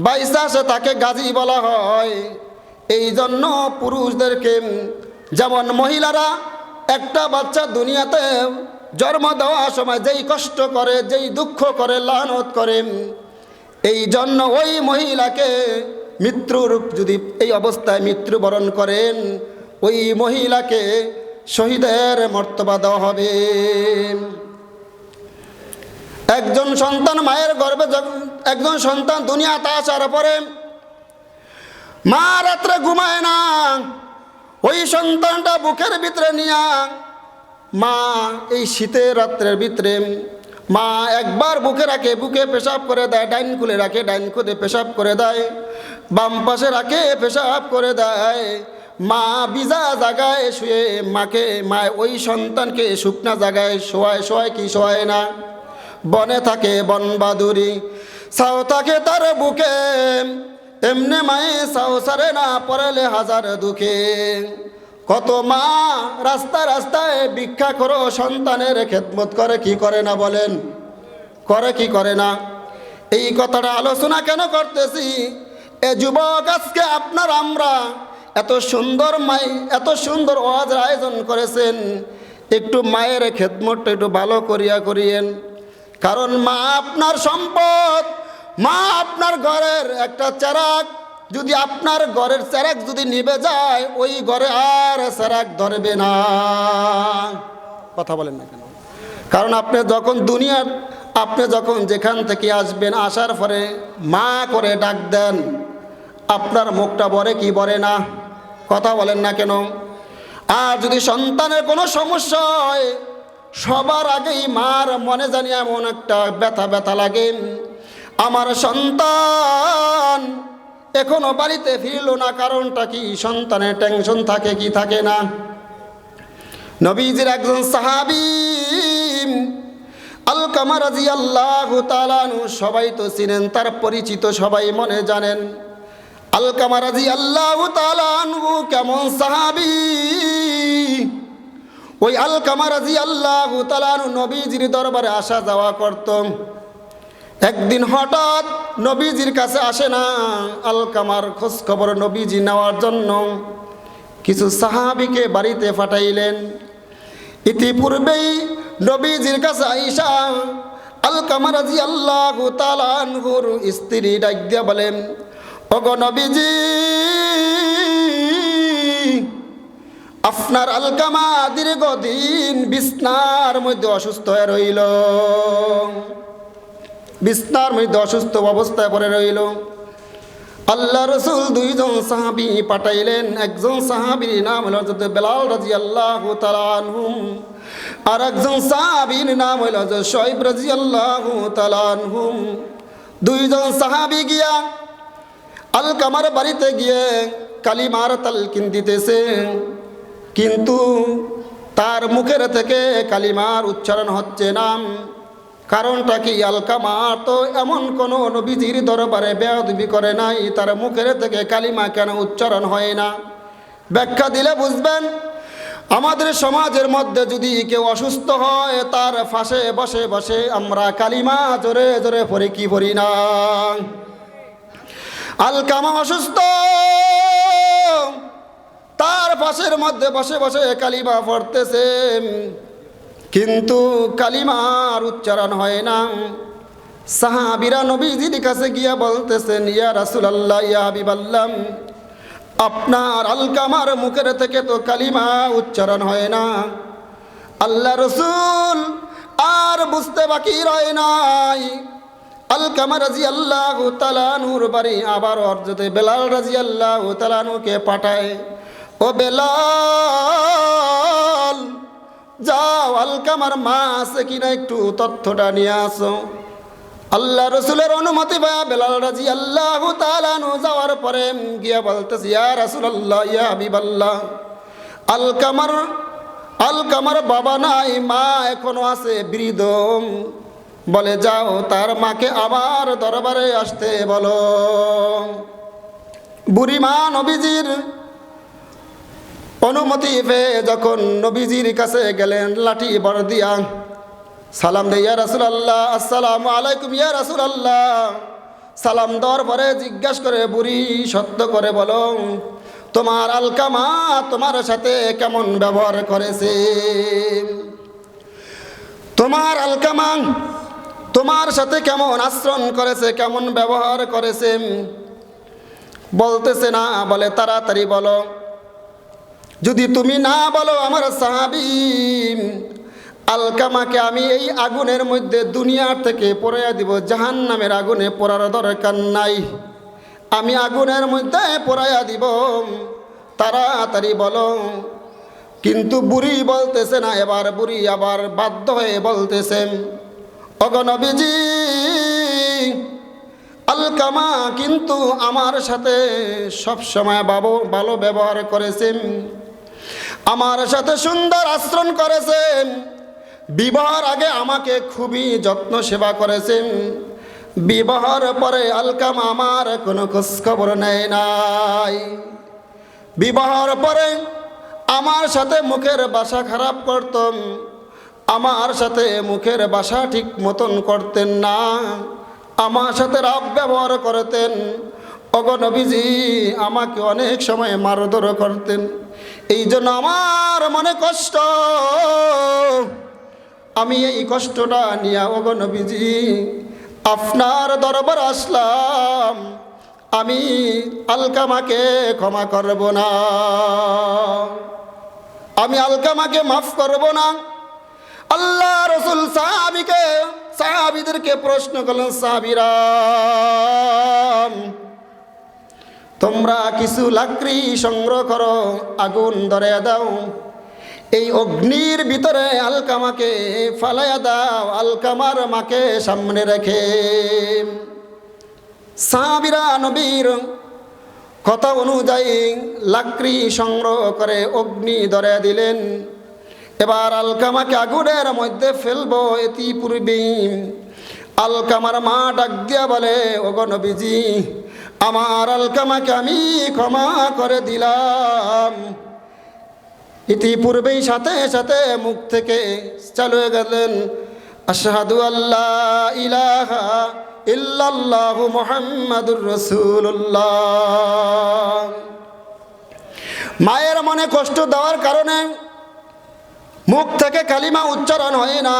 বাইসে আসে তাকে গাজী বলা হয়। এই জন্য পুরুষদেরকে, যেমন মহিলারা একটা বাচ্চা দুনিয়াতে জন্ম দেওয়ার সময় যেই কষ্ট করে, যেই দুঃখ করে, লানত করে, এই জন্য ওই মহিলাকে মৃত্যুর, যদি এই অবস্থায় মৃত্যুবরণ করেন, ওই মহিলাকে শহীদের মর্তবা দেওয়া হবে। একজন সন্তান মায়ের গর্ভে, একজন সন্তান দুনিয়াতে আসার পরে মা রাত্রে ঘুমায় না, ওই সন্তানটা বুকের ভিতরে নিয়া মা এই শীতের রাত্রের ভিতরে মা একবার বুকে রাখে, বুকে পেশাব করে দেয়, ডাইন খুলে রাখে, ডাইন খুলে পেশাব করে দেয়, বাম পাশে রাখে, পেশাব করে দেয়। মা ভিজা জায়গায় শুয়ে মা ওই সন্তানকে শুকনা জায়গায় শোয়ায় কি শোয়ায় না? বনে থাকে বনবাদুরি, ছাও থাকে তার বুকে, এমনে মায়ে ছাও সারে না, পড়ালে হাজার দুঃখে। কত মা রাস্তায় ভিক্ষা করো, সন্তানের খেদমত করে কি করে না বলেন? করে কি করে না? এই কথাটা আলোচনা কেন করতেছি? এ যুবক, আজকে আমরা এত সুন্দর এত সুন্দর ওয়াজের আয়োজন করেছেন, একটু মায়ের খেদমতটা একটু ভালো করিয়েন। কারণ মা আপনার সম্পদ, মা আপনার ঘরের একটা চেরাগ। যদি আপনার ঘরের চেরাগ যদি নিভে যায়, ওই ঘরে আর চেরাগ ধরবে না। কথা বলেন না কেন? কারণ আপনি যখন যেখান থেকে আসবেন, আসার পরে মা করে ডাক দেন, আপনার মুখটা ভরে কি ভরে না? কথা বলেন না কেন? আর যদি সন্তানের কোনো সমস্যা হয়, সবার আগেই মার মনে জানি এমন একটা ব্যথা লাগে, আমার সন্তান এখনো বাড়িতে ফিরলো না। কারণটা কি? সন্তানের টেনশন থাকে কি থাকে না? নবীজির একজন সাহাবী আলকামা রাদিয়াল্লাহু তাআলা আনহু, সবাই তো চিনেন, তার পরিচিত সবাই মনে জানেন। আলকামা রাদিয়াল্লাহু তাআলা আনহু কেমন সাহাবী? ওই আলকামা রাদিয়াল্লাহু তাআলা আনহু নবীজির দরবারে আসা যাওয়া করত। একদিন হঠাৎ নবীজির কাছে আসে না, আলকামার খোঁজ খবর নবীজি নেওয়ার জন্য কিছু সাহাবীকে বাড়িতে পাঠাইলেন। ইতিপূর্বেই নবীজির কাছে আইসা আলকামা রাদিয়াল্লাহু তাআলা আনহুর স্ত্রী ডাক দিয়া বলেন, ওগো নবীজি, আপনার আলকামা দীর্ঘদিন বিছনার মধ্যে অসুস্থ হয়ে রইল, বিছনার মধ্যে অসুস্থ অবস্থায় পড়ে রইল। আল্লাহ রসুল দুইজন সাহাবী পাঠাইলেন। একজন সাহাবীর নাম হল হযরত বেলাল রাদিয়াল্লাহু তাআলা আনহু, আর একজন সাহাবীর নাম হল হযরত শুআইব রাদিয়াল্লাহু তাআলা আনহু। দুইজন সাহাবী গিয়া আলকামার বাড়িতে গিয়ে কালিমার তালকিন দিতেছে, কিন্তু তার মুখের থেকে কালিমার উচ্চারণ হচ্ছে না। কারণটা কি? আলকামা তো এমন কোনো নবীজির দরবারে বেয়াদবি করে নাই, তার মুখের থেকে কালিমা কেন উচ্চারণ হয় না? ব্যাখ্যা দিলে বুঝবেন। আমাদের সমাজের মধ্যে যদি কেউ অসুস্থ হয়, তার পাশে বসে বসে আমরা কালিমা জোরে জোরে পড়ি কি পড়ি না? আলকামা অসুস্থ, তার পাশের মধ্যে বসে বসে কালিমা পড়তেছে, কিন্তু কালিমার উচ্চারণ হয় না। সাহাবীরা নবীজির কাছে গিয়া বলতেছেন, ইয়া রাসূলুল্লাহ, ইয়া হাবিবাল্লাহ, আপনার আলকামার মুখের থেকে তো কালিমা উচ্চারণ হয় না। আল্লাহ রসুল আর বুঝতে বাকি রয় নাই। আলকামা রাদিয়াল্লাহু তাআলা আনহুর বাড়ি আবার হযরত বেলাল রাদিয়াল্লাহু তাআলা আনহুকে পাঠায়, ও বেলাল, যাও আলকামার মা আছে কিনা একটু তথ্যটা নিয়ে আসো। আল্লাহ রসুলের অনুমতি পায়া বেলাল রাদিয়াল্লাহু তাআলা আনহু যাওয়ার পরে গিয়া বলতেছে, ইয়া রাসূলুল্লাহ, ইয়া হাবিবাল্লাহ, আলকামার বাবা নাই, মা এখনো আছে বৃদ্ধ। বলে, যাও তার মাকে আমার দরবারে আসতে বলো। বুড়ি মা নবীজির অনুমতি পেয়ে যখন নবীজির কাছে গেলেন, লাঠি বর দিয়া সালাম দে, ইয়া রাসূলুল্লাহ, আসসালামু আলাইকুম ইয়া রাসূলুল্লাহ। সালাম দেওয়ার পরে জিজ্ঞাসা করে, বুড়ি সত্য করে বলো, তোমার আলকামা তোমার সাথে কেমন ব্যবহার করেছে? তোমার আলকামা তোমার সাথে কেমন আচরণ করেছে, কেমন ব্যবহার করেছে? বলতেছে না। বলে, তাড়াতাড়ি বলো। যদি তুমি না বলো, আমার সাহাবী আলকামাকে আমি এই আগুনের মধ্যে দুনিয়ার থেকে পোড়াইয়া দিব, জাহান্নামের আগুনে পোড়ার দরকার নাই, আমি আগুনের মধ্যে পোড়াইয়া দিব, তাড়াতাড়ি বলো। কিন্তু বুড়ি বলতেছে না। এবার বুড়ি আবার বাধ্য হয়ে বলতেছে, ওগো নবীজি, আলকামা কিন্তু আমার সাথে সবসময় ভালো ব্যবহার করেছেন, আমার সাথে সুন্দর আচরণ করেছেন, বিবাহের আগে আমাকে খুবই যত্ন সেবা করেছেন, বিবাহের পরে আলকামা আমার কোনো খোঁজখবর নেয় নাই, বিবাহের পরে আমার সাথে মুখের ভাষা খারাপ করতেন, আমার সাথে মুখের ভাষা ঠিক মতন করতেন না, আমার সাথে রাব ব্যবহার করতেন। ওগো নবীজি, আমাকে অনেক সময় মারধর করতেন, এই জন্য আমার মনে কষ্ট, আমি এই কষ্টটা নিয়ে ওগো নবীজি আপনার দরবার আসলাম, আমি আলকামাকে ক্ষমা করব না, আমি আলকামাকে মাফ করব না। আল্লাহ রসুল সাহাবীদেরকে প্রশ্ন করলেন, সাহাবীরা, তোমরা কিছু লাকড়ি সংগ্রহ করো, আগুন ধরে দাও, এই অগ্নির ভিতরে আলকামাকে ফালাইয়া দাও, আলকামার মাকে সামনে রেখে। সাহাবীরা নবীর কথা অনুযায়ী লাকড়ি সংগ্রহ করে অগ্নি ধরে দিলেন। এবার আলকামাকে আগুনের মধ্যে ফেলবো, ইতিপূর্বেই আলকামার মা ডাক দিয়া বলে, ওগো নবীজি, আমার আলকামাকে আমি ক্ষমা করে দিলাম। ইতিপূর্বেই সাথে সাথে মুখ থেকে চালু হয়ে গেলেন, আশহাদু আল্লাহ ইলাহা ইল্লাল্লাহু মুহাম্মাদুর রাসূলুল্লাহ। মায়ের মনে কষ্ট দেওয়ার কারণে মুখ থেকে কালিমা উচ্চারণ হয় না।